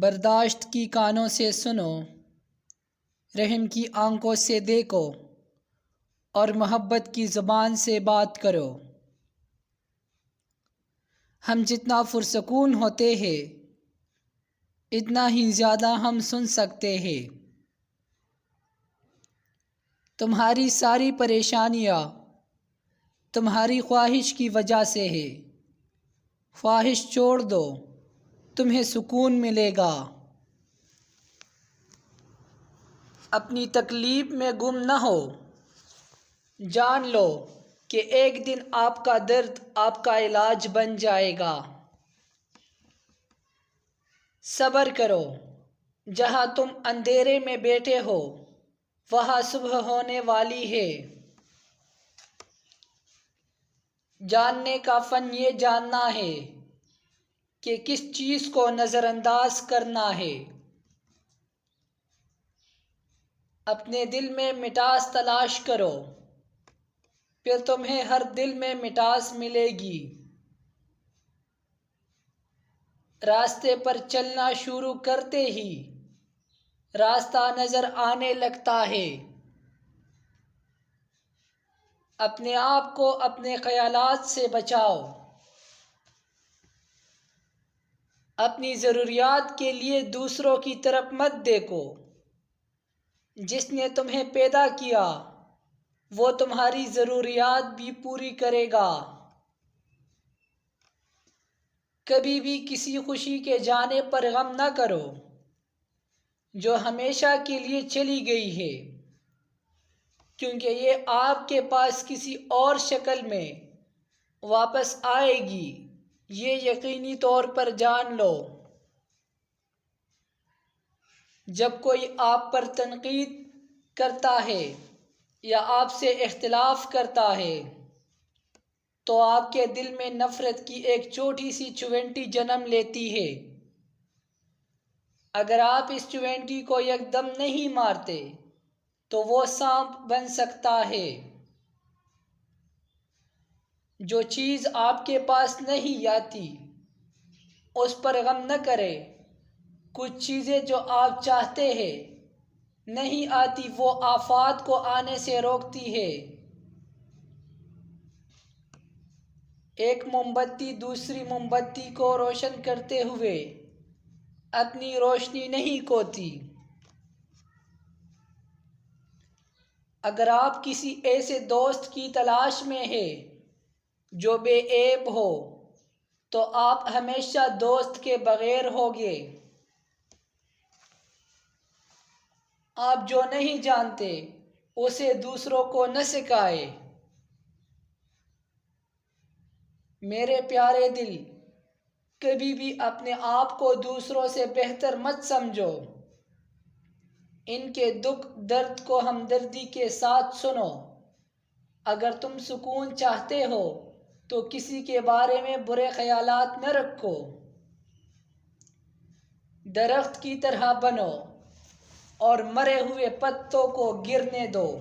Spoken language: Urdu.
برداشت کی کانوں سے سنو، رحم کی آنکھوں سے دیکھو اور محبت کی زبان سے بات کرو۔ ہم جتنا پرسکون ہوتے ہیں اتنا ہی زیادہ ہم سن سکتے ہیں۔ تمہاری ساری پریشانیاں تمہاری خواہش کی وجہ سے ہے۔ خواہش چھوڑ دو، تمہیں سکون ملے گا۔ اپنی تکلیف میں گم نہ ہو، جان لو کہ ایک دن آپ کا درد آپ کا علاج بن جائے گا۔ صبر کرو، جہاں تم اندھیرے میں بیٹھے ہو وہاں صبح ہونے والی ہے۔ جاننے کا فن یہ جاننا ہے کہ کس چیز کو نظر انداز کرنا ہے۔ اپنے دل میں مٹاس تلاش کرو، پھر تمہیں ہر دل میں مٹاس ملے گی۔ راستے پر چلنا شروع کرتے ہی راستہ نظر آنے لگتا ہے۔ اپنے آپ کو اپنے خیالات سے بچاؤ۔ اپنی ضروریات کے لیے دوسروں کی طرف مت دیکھو۔ جس نے تمہیں پیدا کیا وہ تمہاری ضروریات بھی پوری کرے گا۔ کبھی بھی کسی خوشی کے جانے پر غم نہ کرو جو ہمیشہ کے لیے چلی گئی ہے، کیونکہ یہ آپ کے پاس کسی اور شکل میں واپس آئے گی، یہ یقینی طور پر جان لو۔ جب کوئی آپ پر تنقید کرتا ہے یا آپ سے اختلاف کرتا ہے تو آپ کے دل میں نفرت کی ایک چھوٹی سی چونٹی جنم لیتی ہے۔ اگر آپ اس چونٹی کو یکدم نہیں مارتے تو وہ سانپ بن سکتا ہے۔ جو چیز آپ کے پاس نہیں آتی اس پر غم نہ کرے۔ کچھ چیزیں جو آپ چاہتے ہیں نہیں آتی وہ آفات کو آنے سے روکتی ہے۔ ایک موم بتی دوسری موم بتی کو روشن کرتے ہوئے اپنی روشنی نہیں کھوتی۔ اگر آپ کسی ایسے دوست کی تلاش میں ہیں جو بے عیب ہو تو آپ ہمیشہ دوست کے بغیر ہوگے۔ آپ جو نہیں جانتے اسے دوسروں کو نہ سکھائیں۔ میرے پیارے دل، کبھی بھی اپنے آپ کو دوسروں سے بہتر مت سمجھو۔ ان کے دکھ درد کو ہمدردی کے ساتھ سنو۔ اگر تم سکون چاہتے ہو تو کسی کے بارے میں برے خیالات نہ رکھو۔ درخت کی طرح بنو اور مرے ہوئے پتوں کو گرنے دو۔